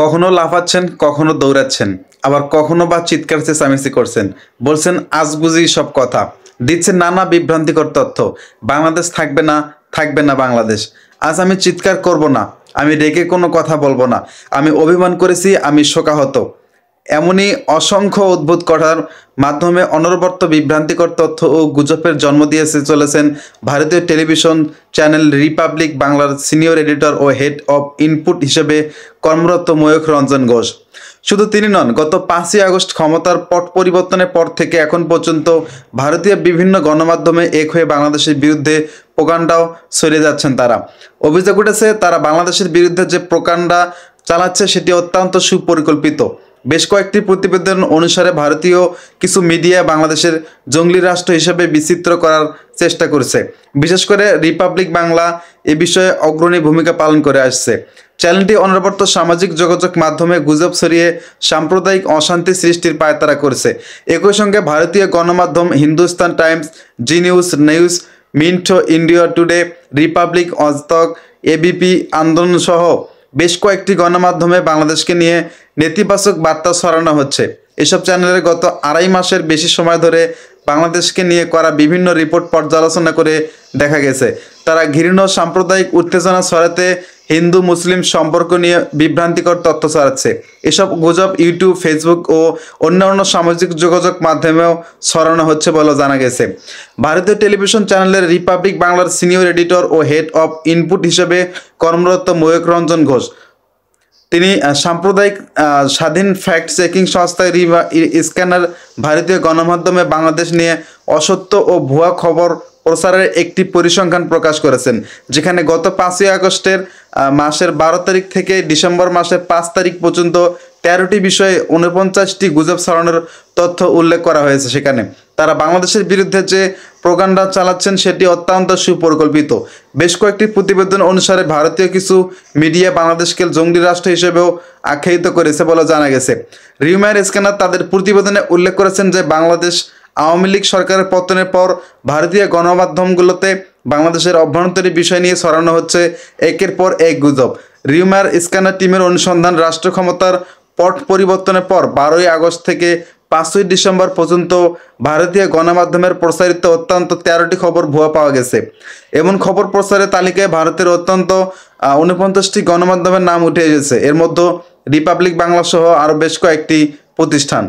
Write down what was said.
কখনো লাফাচ্ছেন, কখনো দৌড়াচ্ছেন, আবার কখনো বা চিৎকার চেঁচামেচি করছেন। বলছেন আজ বুঝি সব কথা। দিচ্ছেন নানা বিভ্রান্তিকর তথ্য। বাংলাদেশ থাকবে না, থাকবে না বাংলাদেশ। আজ আমি চিৎকার করব না, আমি রেগে কোনো কথা বলবো না। আমি অভিমান করেছি, আমি শোকাহত। এমনই অসংখ্য উদ্ভুত কথার মাধ্যমে অনবরত বিভ্রান্তিকর তথ্য ও গুজবের জন্ম দিয়েছে চলেছেন ভারতীয় টেলিভিশন চ্যানেল রিপাবলিক বাংলার সিনিয়র এডিটর ও হেড অব ইনপুট হিসেবে কর্মরত ময়ূখ রঞ্জন ঘোষ। শুধু তিনি নন, গত 5ই আগস্ট ক্ষমতার পট পরিবর্তনের পর থেকে এখন পর্যন্ত ভারতীয় বিভিন্ন গণমাধ্যমে এক হয়ে বাংলাদেশের বিরুদ্ধে প্রোপাগান্ডাও ছড়িয়ে যাচ্ছেন তারা। অভিযোগ উঠেছে তারা বাংলাদেশের বিরুদ্ধে যে প্রোপাগান্ডা চালাচ্ছে সেটি অত্যন্ত সুপরিকল্পিত। বেশ কয়েকটি প্রতিবেদন অনুসারে ভারতীয় কিছু মিডিয়া বাংলাদেশের জঙ্গলি রাষ্ট্র হিসেবে বিচিত্র করার চেষ্টা করছে। বিশেষ করে রিপাবলিক বাংলা এ বিষয়ে অগ্রণী ভূমিকা পালন করে আসছে। চ্যানেলটি অনবরত সামাজিক যোগাযোগ মাধ্যমে গুজব ছড়িয়ে সাম্প্রদায়িক অশান্তি সৃষ্টির পায়তারা করছে। একই সঙ্গে ভারতীয় গণমাধ্যম Hindustan Times, Zee News, News মিন্টো, India Today, Republic, Aaj Tak, ABP আন্দোলন সহ বেশ কয়েকটি গণমাধ্যমে বাংলাদেশকে নিয়ে নেতিবাচক বার্তা ছড়ানো হচ্ছে। এসব চ্যানেলের গত 2.5 মাসের বেশি সময় ধরে বাংলাদেশকে নিয়ে করা বিভিন্ন রিপোর্ট পর্যালোচনা করে দেখা গেছে তারা ঘৃণ্য সাম্প্রদায়িক উত্তেজনা ছড়াতে হিন্দু মুসলিম সম্পর্ক নিয়ে বিভ্রান্তিকর তথ্য ছড়াচ্ছে। এসব গুজব ইউটিউব, ফেসবুক ও অন্যান্য সামাজিক যোগাযোগ মাধ্যমেও ছড়ানো হচ্ছে বলে জানা গেছে। ভারতীয় টেলিভিশন চ্যানেলের রিপাবলিক বাংলার সিনিয়র এডিটর ও হেড অব ইনপুট হিসেবে কর্মরত ময়ূখ রঞ্জন ঘোষ তিনি সাম্প্রদায়িক স্বাধীন ফ্যাক্ট চেকিং সংস্থা স্ক্যানার ভারতীয় গণমাধ্যমে বাংলাদেশ নিয়ে অসত্য ও ভুয়া খবর প্রচারের একটি পরিসংখ্যান প্রকাশ করেছেন, যেখানে গত 5ই আগস্টের মাসের 12 তারিখ থেকে ডিসেম্বর মাসের 5 তারিখ পর্যন্ত 13টি বিষয়ে 49টি গুজব ছড়ানোর তথ্য উল্লেখ করা হয়েছে। সেখানে তারা বাংলাদেশের বিরুদ্ধে যে প্রোপাগান্ডা চালাচ্ছেন সেটি অত্যন্ত সুপরিকল্পিত। বেশ কয়েকটি প্রতিবেদন অনুসারে ভারতীয় কিছু মিডিয়া বাংলাদেশকে জঙ্গলি রাষ্ট্র হিসেবেও আখ্যায়িত করেছে বলে জানা গেছে। রিউমার স্ক্যানার তাদের প্রতিবেদনে উল্লেখ করেছেন যে বাংলাদেশ আওয়ামী লীগ সরকারের পতনের পর ভারতীয় গণমাধ্যমগুলোতে বাংলাদেশের অভ্যন্তরীণ বিষয় নিয়ে ছড়ানো হচ্ছে একের পর এক গুজব। রিউমার স্ক্যানার টিমের অনুসন্ধান, রাষ্ট্র ক্ষমতার পট পরিবর্তনের পর 12ই আগস্ট থেকে 5ই ডিসেম্বর পর্যন্ত ভারতীয় গণমাধ্যমের প্রচারিত অত্যন্ত 13টি খবর ভুয়া পাওয়া গেছে। এমন খবর প্রচারের তালিকায় ভারতের অত্যন্ত 49টি গণমাধ্যমের নাম উঠে এসেছে। এর মধ্যে রিপাবলিক বাংলা সহ আরও বেশ কয়েকটি প্রতিষ্ঠান।